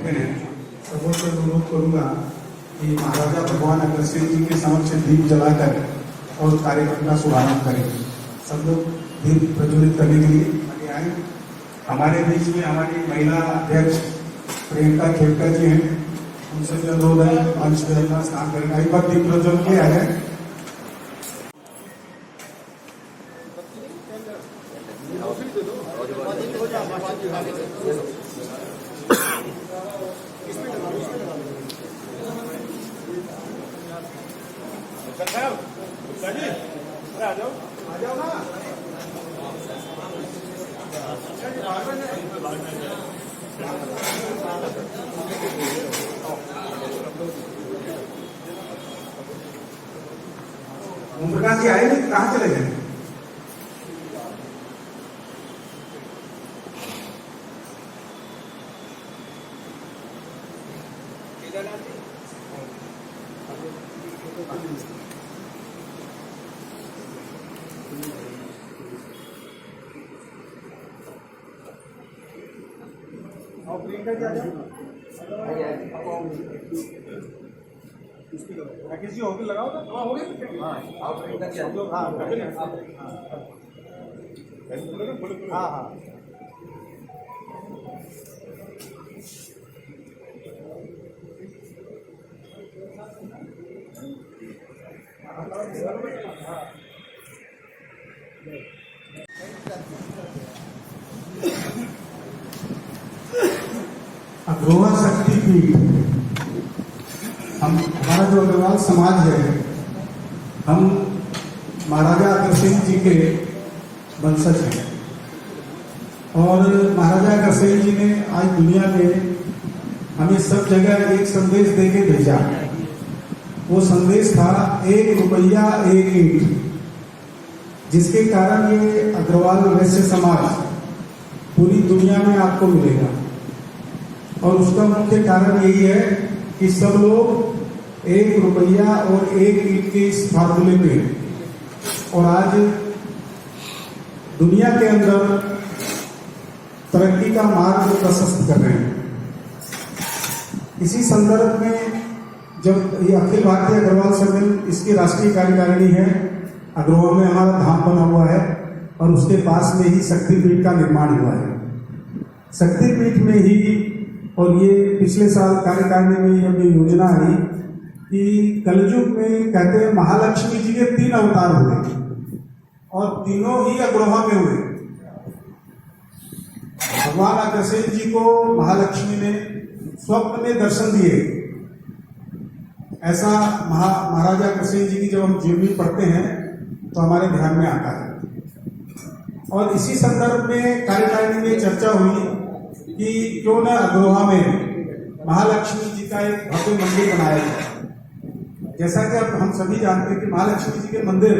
करते हैं, सबसे अनुरोध करूंगा कि महाराजा भगवान अग्रसेन जी के समक्ष दीप जलाकर और कार्यक्रम का शुभारंभ करें। सब लोग दीप प्रज्वलित करने के लिए आगे आए। हमारे बीच में हमारी महिला अध्यक्ष प्रियंका खेड़कर जी हैं, उनसे जो अनुरोध है मंच पर अपना स्थान करेंगे। एक बार दीप प्रज्वल किया है। ओम प्रकाश जी आए नहीं, कहाँ चले गए? किसी होगी लगाओ तो हो गई। हाँ हाँ अग्रवा शक्तिपीठ, हमारा जो अग्रवाल समाज है, हम महाराजा अग्रसेन जी के वंशज हैं और महाराजा अग्रसेन जी ने आज दुनिया में हमें सब जगह एक संदेश देके भेजा। वो संदेश था 1 रुपया 1 ईंट, जिसके कारण ये अग्रवाल वैश्य समाज पूरी दुनिया में आपको मिलेगा। और उसका मुख्य कारण यही है कि सब लोग 1 रुपया और 1 ईंट के इस फार्मूले पे और आज दुनिया के अंदर तरक्की का मार्ग प्रशस्त कर रहे हैं। इसी संदर्भ में जब ये अखिल भारतीय अग्रवाल सम्मेलन, इसकी राष्ट्रीय कार्यकारिणी है, अग्रवाल में हमारा धाम बना हुआ है और उसके पास में ही शक्तिपीठ का निर्माण हुआ है। शक्तिपीठ में ही, और ये पिछले साल कार्यकारिणी में ये योजना आई कि कलयुग में कहते हैं महालक्ष्मी जी के 3 अवतार हुए और तीनों ही अग्रवा में हुए। भगवान अग्रसेन जी को महालक्ष्मी ने स्वप्न में दर्शन दिए। ऐसा महाराजा अग्रसेन जी की जब हम जीवनी पढ़ते हैं तो हमारे ध्यान में आता है। और इसी संदर्भ में कार्यकारिणी में चर्चा हुई कि क्यों न अग्रोहा में महालक्ष्मी जी का एक भव्य मंदिर बनाया जाए। जैसा कि अब हम सभी जानते हैं कि महालक्ष्मी जी के मंदिर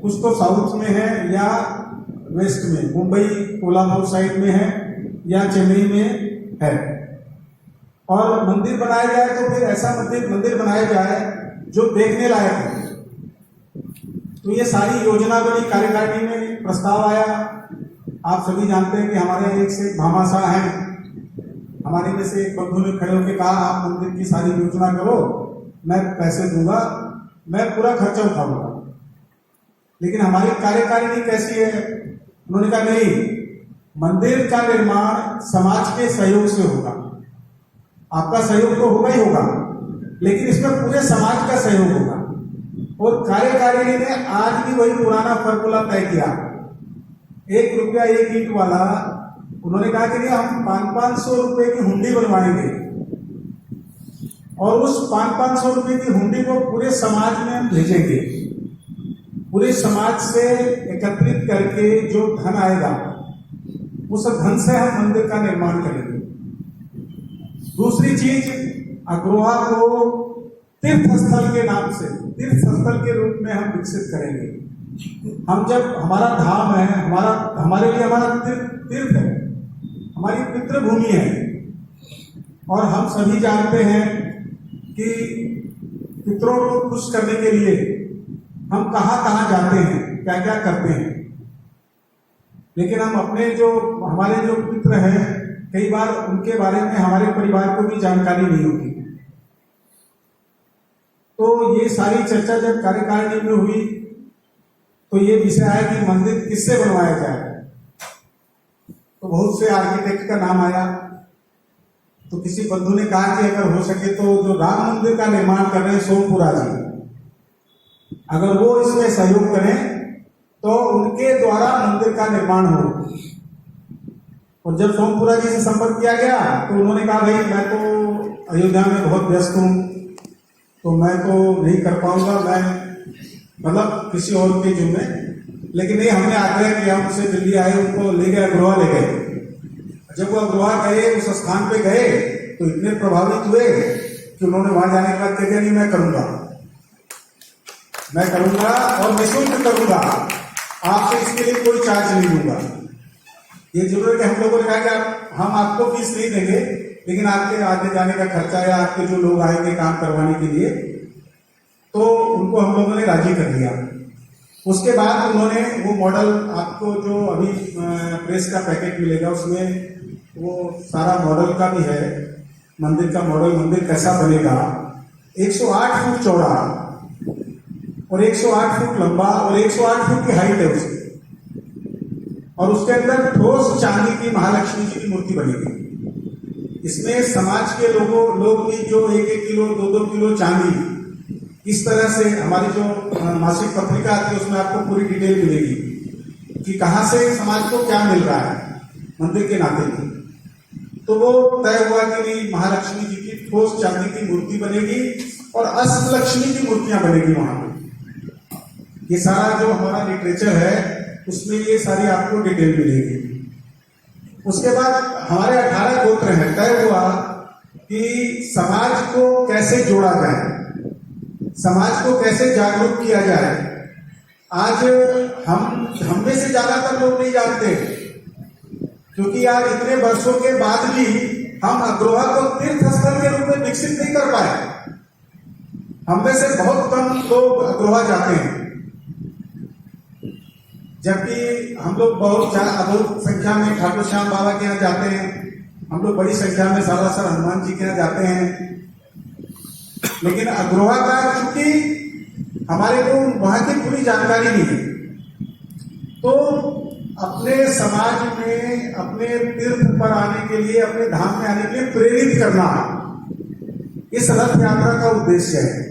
कुछ तो साउथ में है या वेस्ट में, मुंबई कोल्हापुर साइड में है या चेन्नई में है। और मंदिर बनाया जाए तो फिर ऐसा मंदिर बनाया जाए जो देखने लायक है। तो ये सारी योजना बनी, कार्यकारिणी में प्रस्ताव आया। आप सभी जानते हैं कि हमारे एक से भामाशाह हैं, हमारे में से एक बंधु ने खड़े होकर कहा आप मंदिर की सारी योजना करो, मैं पैसे दूंगा, मैं पूरा खर्चा उठाऊंगा। लेकिन हमारी कार्यकारिणी कैसी है? उन्होंने कहा नहीं, मंदिर का निर्माण समाज के सहयोग से होगा। आपका सहयोग तो होगा ही होगा, लेकिन इसमें पूरे समाज का सहयोग होगा। और कार्यकारिणी ने आज भी वही पुराना फॉर्मूला तय किया, 1 रुपया 1 ईंट वाला। उन्होंने कहा कि नहीं, हम 500-500 रुपए की हुंडी बनवाएंगे और उस 500-500 रुपए की हुंडी को पूरे समाज में हम भेजेंगे। पूरे समाज से एकत्रित करके जो धन आएगा उस धन से हम मंदिर का निर्माण करेंगे। दूसरी चीज, अग्रोहा को तीर्थ स्थल के नाम से, तीर्थ स्थल के रूप में हम विकसित करेंगे। हम जब, हमारा धाम है, हमारे लिए हमारा तीर्थ है, हमारी पितृभूमि है। और हम सभी जानते हैं कि पितरों को खुश करने के लिए हम कहाँ कहाँ जाते हैं, क्या क्या करते हैं। लेकिन हम अपने जो, हमारे जो पितर हैं कई बार उनके बारे में हमारे परिवार को भी जानकारी नहीं होती। तो ये सारी चर्चा जब कार्यकारिणी में हुई तो ये विषय आया कि मंदिर किससे बनवाया जाए। तो बहुत से आर्किटेक्ट का नाम आया। तो किसी बंधु ने कहा कि अगर हो सके तो जो राम मंदिर का निर्माण कर रहे हैं सोमपुरा जी, अगर वो इसमें सहयोग करें तो उनके द्वारा मंदिर का निर्माण हो। और जब सोमपुरा जी से संपर्क किया गया तो उन्होंने कहा भाई मैं तो अयोध्या में बहुत व्यस्त हूँ, तो मैं तो नहीं कर पाऊंगा, मैं मतलब किसी और के जुम्मे। लेकिन नहीं, हमने आग्रह किया, उनसे दिल्ली आए, उनको ले गए, अग्रवा ले गए। जब वो अग्रवा गए, उस स्थान पे गए तो इतने प्रभावित हुए कि उन्होंने वहां जाने के बाद कह दिया नहीं मैं करूंगा और निःशुल्क करूंगा, आपसे इसके लिए कोई चार्ज नहीं लूंगा। ये जरूर है कि हम लोगों ने कहा कि हम आपको फीस नहीं देंगे, लेकिन आपके आने जाने का खर्चा या आपके जो लोग आएंगे काम करवाने के लिए, तो उनको हम लोगों ने राजी कर दिया। उसके बाद उन्होंने वो मॉडल, आपको जो अभी प्रेस का पैकेट मिलेगा उसमें वो सारा मॉडल का भी है, मंदिर का मॉडल, मंदिर कैसा बनेगा। 108 फुट चौड़ा और 108 फुट लंबा और 108 फुट की हाइट है उसकी। और उसके अंदर ठोस चांदी की महालक्ष्मी जी की मूर्ति बनेगी। इसमें समाज के लोग भी जो 1-1 किलो 2-2 किलो चांदी, इस तरह से हमारी जो मासिक पत्रिका आती है उसमें आपको पूरी डिटेल मिलेगी कि कहां से समाज को क्या मिल रहा है मंदिर के नाते की। तो वो तय हुआ कि नहीं, महालक्ष्मी जी की ठोस चांदी की मूर्ति बनेगी और अष्टलक्ष्मी की मूर्तियां बनेगी वहां पे। ये सारा जो हमारा लिटरेचर है उसमें ये सारी आपको डिटेल मिलेगी। उसके बाद हमारे 18 गोत्र हैं। तय हुआ कि समाज को कैसे जोड़ा जाए, समाज को कैसे जागरूक किया जाए। आज हम में से ज्यादातर लोग नहीं जानते, क्योंकि आज इतने वर्षों के बाद भी हम अग्रोहा को तीर्थ स्थल के रूप में विकसित नहीं कर पाए। हम में से बहुत कम लोग अग्रोहा जाते हैं, जबकि हम लोग बहुत संख्या में ठाकुर श्याम बाबा के यहाँ जाते हैं, हम लोग बड़ी संख्या में सालासर हनुमान जी के यहाँ जाते हैं। लेकिन अग्रोहा का चूंकि हमारे को वहां की पूरी जानकारी नहीं है, तो अपने समाज में अपने तीर्थ पर आने के लिए, अपने धाम में आने के लिए प्रेरित करना इस रथ यात्रा का उद्देश्य है।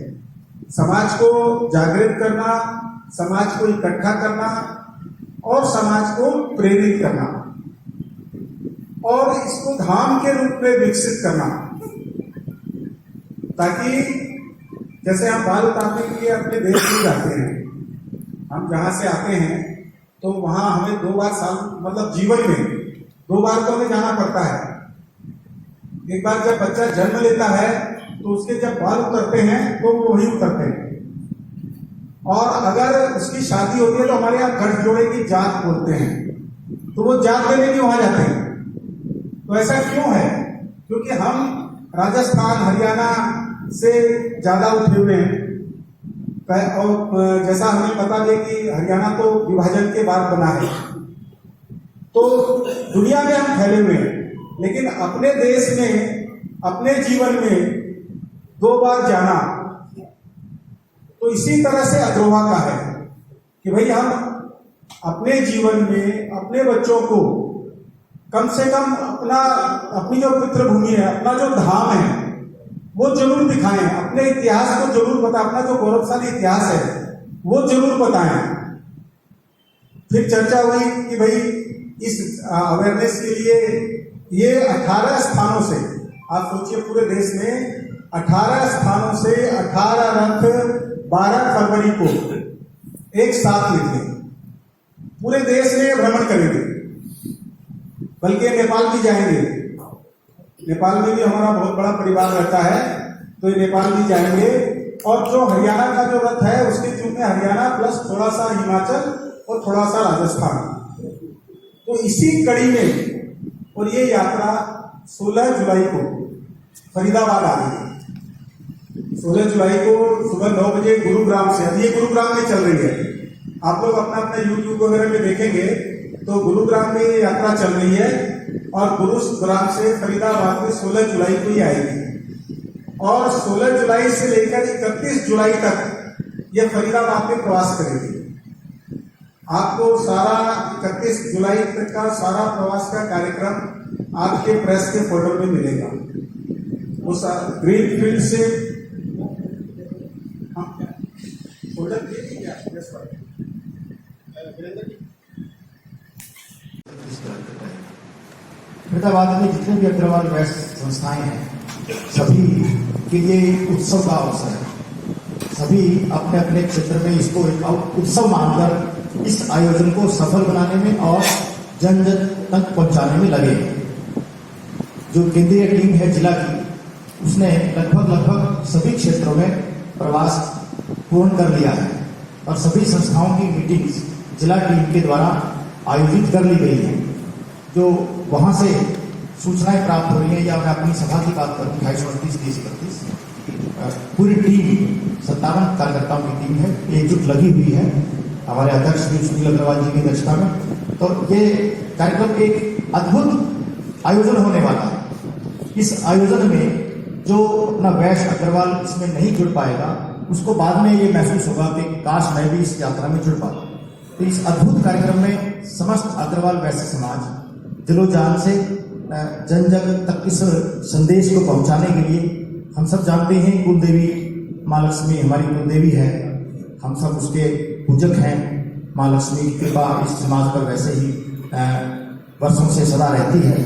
समाज को जागृत करना, समाज को इकट्ठा करना और समाज को प्रेरित करना और इसको धाम के रूप में विकसित करना, ताकि जैसे हम बाल उतारने के लिए अपने देश में जाते हैं, हम जहां से आते हैं तो वहां हमें 2 बार साल, मतलब जीवन में 2 बार तो हमें जाना पड़ता है। एक बार जब बच्चा जन्म लेता है तो उसके जब बाल उतरते हैं तो वो वही उतरते हैं, और अगर उसकी शादी होती है तो हमारे यहाँ गठजोड़े की जात बोलते हैं, तो वो जात लेने भी वहां जाते हैं। तो ऐसा क्यों है? क्योंकि हम राजस्थान हरियाणा से ज्यादा उठे हुए हैं। और जैसा हमें पता है कि हरियाणा तो विभाजन के बाद बना है, तो दुनिया में हम फैले हुए हैं, लेकिन अपने देश में, अपने जीवन में 2 बार जाना, तो इसी तरह से अग्रोहा का है कि भाई हम अपने जीवन में अपने बच्चों को कम से कम अपनी जो पितृभूमि है, अपना जो धाम है वो जरूर दिखाएं, अपने इतिहास को जरूर बताएं, अपना जो गौरवशाली इतिहास है वो जरूर बताएं। फिर चर्चा हुई कि भाई इस अवेयरनेस के लिए ये 18 स्थानों से, आप सोचिए पूरे देश में 18 स्थानों से 18 रथ 12 फरवरी को एक साथ निकले, पूरे देश में भ्रमण करेंगे, बल्कि नेपाल भी जाएंगे। नेपाल में भी हमारा बहुत बड़ा परिवार रहता है, तो ये नेपाल भी जाएंगे। और जो हरियाणा का जो रथ है उसके चूंकि हरियाणा प्लस थोड़ा सा हिमाचल और थोड़ा सा राजस्थान, तो इसी कड़ी में, और ये यात्रा 16 जुलाई को फरीदाबाद आ रही है। 16 जुलाई को सुबह 9 बजे गुरुग्राम से, अब ये गुरुग्राम में चल रही है, आप लोग अपना यूट्यूब वगैरह में देखेंगे तो गुरुग्राम में ये यात्रा चल रही है। और गुरुग्राम से फरीदाबाद में 16 जुलाई को ही आएगी और 16 जुलाई से लेकर 31 जुलाई तक ये फरीदाबाद में प्रवास करेगी। आपको सारा 31 जुलाई तक का सारा प्रवास का कार्यक्रम आपके प्रेस के फोल्डर में मिलेगा। उस ग्रीन फील्ड से फोल्डर फरीदाबाद में जितने भी अग्रवाल वैश्य संस्थाएं हैं सभी के लिए उत्सव का अवसर है। सभी अपने अपने क्षेत्र में इसको एक उत्सव मानकर इस आयोजन को सफल बनाने में और जन जन तक पहुंचाने में लगे। जो केंद्रीय टीम है जिला की, उसने लगभग सभी क्षेत्रों में प्रवास पूर्ण कर लिया है और सभी संस्थाओं की मीटिंग्स जिला टीम के द्वारा आयोजित कर ली गई है। जो वहां से सूचनाएं प्राप्त हो रही है, या मैं अपनी सभा की बात करूं 28-29-30-31 पूरी टीम 57 कार्यकर्ताओं की टीम है, एकजुट लगी हुई है हमारे अध्यक्ष सुनील अग्रवाल जी की अध्यक्षता में। तो ये कार्यक्रम एक अद्भुत आयोजन होने वाला है। इस आयोजन में जो अपना वैश्य अग्रवाल इसमें नहीं जुड़ पाएगा उसको बाद में ये महसूस होगा कि काश मैं भी इस यात्रा में जुड़ पाता। तो इस अद्भुत कार्यक्रम में समस्त अग्रवाल वैश्य समाज दिलो जान से जन जन तक इस संदेश को पहुंचाने के लिए, हम सब जानते हैं कुल देवी माँ लक्ष्मी हमारी कुल देवी है, हम सब उसके पूजक हैं। माँ लक्ष्मी की कृपा इस समाज पर वैसे ही वर्षों से सदा रहती है।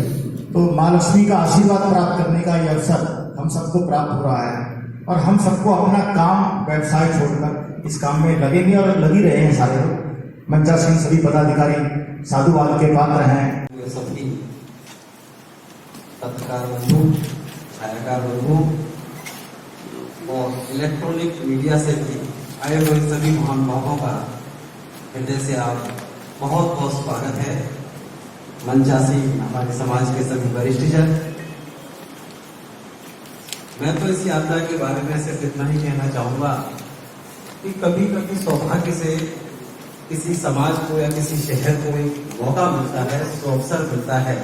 तो माँ लक्ष्मी का आशीर्वाद प्राप्त करने का यह अवसर हम सबको प्राप्त हो रहा है और हम सबको अपना काम व्यवसाय छोड़कर इस काम में लगेंगे और लगी रहे हैं सारे लोग। मंचासीन सभी पदाधिकारी साधुवाद के पात्र हैं। सभी पत्रकार बंधु, छायाकार बंधु और इलेक्ट्रॉनिक मीडिया से भी आए हुए सभी महानुभावों का हृदय से आप बहुत बहुत स्वागत है। मंचासी हमारे समाज के सभी वरिष्ठजन, मैं तो इस यात्रा के बारे में सिर्फ इतना ही कहना चाहूंगा कि कभी कभी सौभाग्य से किसी समाज को या किसी शहर को एक मौका मिलता है, तो अवसर मिलता है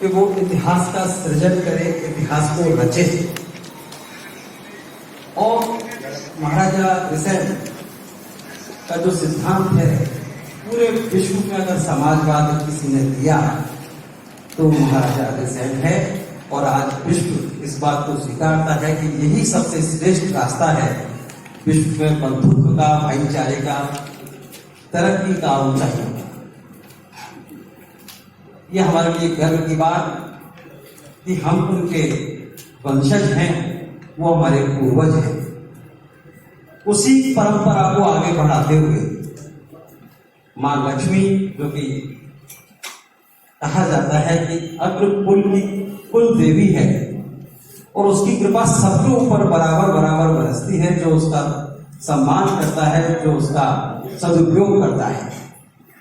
कि वो इतिहास का सृजन करे, इतिहास को रचे। और महाराजा ग्रिसेन का जो सिद्धांत है, पूरे विश्व में अगर समाजवाद किसी ने दिया तो महाराजा ग्रिसेन है। और आज विश्व इस बात को स्वीकारता है कि यही सबसे श्रेष्ठ रास्ता है विश्व में बंधुत्व का, भाईचारे का, तरक्की का, ऊंचाई का। यह हमारे लिए गर्व की बात कि हम उनके वंशज हैं, वो हमारे पूर्वज हैं। उसी परंपरा को आगे बढ़ाते हुए मां लक्ष्मी, जो कि कहा जाता है कि अग्र कुल की कुल देवी है और उसकी कृपा सबके ऊपर बराबर बराबर बरसती है, जो उसका सम्मान करता है, जो उसका सदुपयोग करता है।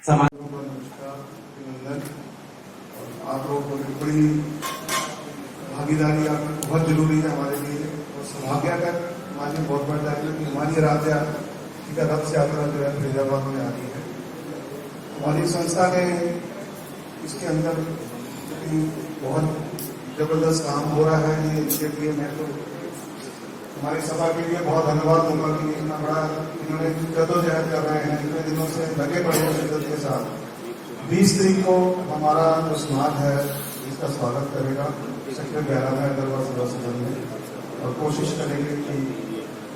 समाज आप लोगों की बड़ी भागीदारी आपकी बहुत जरूरी है हमारे लिए और सौभाग्य का मान्य बहुत बढ़ता है कि हमारी रथ यात्रा जो है फरीदाबाद में आ रही है। हमारी संस्था ने इसके अंदर बहुत जबरदस्त काम हो रहा है। ये इसके लिए मैं तो हमारी सभा के लिए बहुत धन्यवाद दूंगा कि इतना बड़ा इन्होंने जद्दोजहद कर रहे हैं, इतने दिनों से लगे पड़े हैं शिद्दत के साथ। 20 तारीख को हमारा जो समाज है इसका स्वागत करेगा सेक्टर 11 में अग्रवाल सभा सदन में, और कोशिश करेंगे कि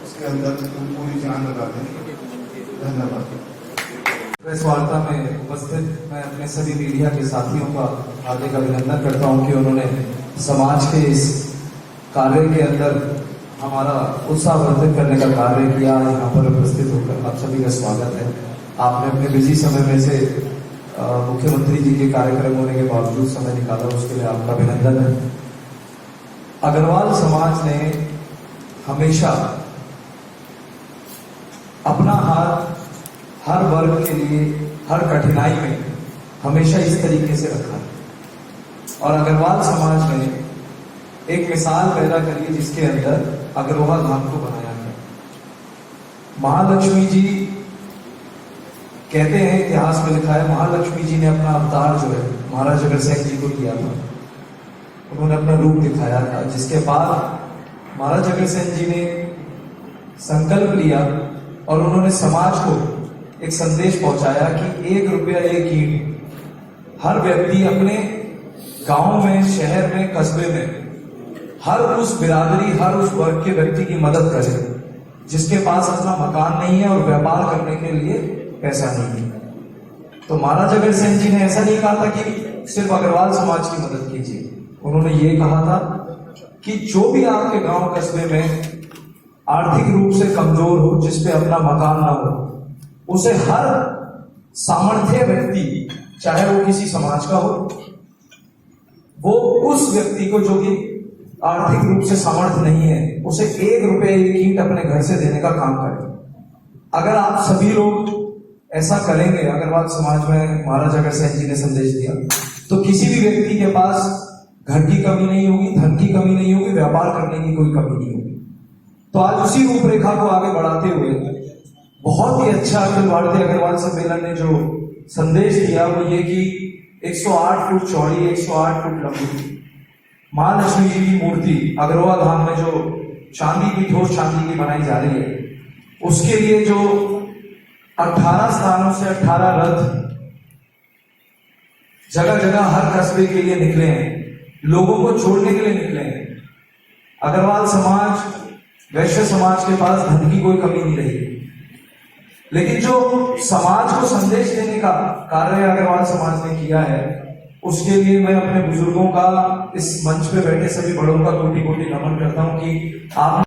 उसके अंदर हम पूरी जान लगा दें। धन्यवाद। प्रेस वार्ता में उपस्थित मैं अपने सभी मीडिया के साथियों का हार्दिक अभिनंदन करता हूं कि उन्होंने समाज के इस कार्य के अंदर हमारा उत्साहवर्धन करने का कार्य किया। यहाँ पर उपस्थित होकर आप सभी का स्वागत है। आपने अपने बिजी समय में से मुख्यमंत्री जी के कार्यक्रम होने के बावजूद समय निकाला, उसके लिए आपका अभिनंदन है। अग्रवाल समाज ने हमेशा अपना हाथ हर वर्ग के लिए, हर कठिनाई में हमेशा इस तरीके से रखा है। और अग्रवाल समाज ने एक मिसाल पैदा करी है जिसके अंदर अग्रवाल धाम को बनाया गया। महालक्ष्मी जी कहते हैं इतिहास में लिखा है, महालक्ष्मी जी ने अपना अवतार जो है महाराज अग्रसेन जी को दिया था। उन्होंने अपना रूप दिखाया था, जिसके बाद महाराज अग्रसेन जी ने संकल्प लिया और उन्होंने समाज को एक संदेश पहुंचाया कि 1 रुपया 1 ईंट हर व्यक्ति अपने गांव में, शहर में, कस्बे में हर उस बिरादरी, हर उस वर्ग के व्यक्ति की मदद करे जिसके पास अपना मकान नहीं है और व्यापार करने के लिए पैसा नहीं है। तो महाराज अग्रसेन जी ने ऐसा नहीं कहा था कि सिर्फ अग्रवाल समाज की मदद कीजिए। उन्होंने ये कहा था कि जो भी आपके गांव कस्बे में आर्थिक रूप से कमजोर हो, जिसपे अपना मकान ना हो, उसे हर सामर्थ्य व्यक्ति, चाहे वो किसी समाज का हो, वो उस व्यक्ति को जो कि आर्थिक रूप से सामर्थ्य नहीं है, उसे 1 रुपया 1 ईंट अपने घर से देने का काम करें। अगर आप सभी लोग ऐसा करेंगे, अग्रवाल समाज में महाराज अग्रसेन जी ने संदेश दिया, तो किसी भी व्यक्ति के पास घर की कमी नहीं होगी, धन की कमी नहीं होगी, व्यापार करने की कोई कमी नहीं होगी। तो आज उसी रूपरेखा को आगे बढ़ाते हुए बहुत ही अच्छा अखिल भारतीय अग्रवाल सम्मेलन ने जो संदेश दिया वो ये कि 108 फुट चौड़ी, 108 फुट लंबी महालक्ष्मी जी की मूर्ति अग्रवाल धाम में जो चांदी की, ठोस चांदी की बनाई जा रही है, उसके लिए जो 18 स्थानों से 18 रथ जगह जगह हर कस्बे के लिए निकले हैं, लोगों को जोड़ने के लिए निकले हैं। अग्रवाल समाज, वैश्य समाज के पास धन की कोई कमी नहीं रही, लेकिन जो समाज को संदेश देने का कार्य अग्रवाल समाज ने किया है, उसके लिए मैं अपने बुजुर्गों का, इस मंच पे बैठे सभी बड़ों का कोटि कोटि नमन करता हूं कि आप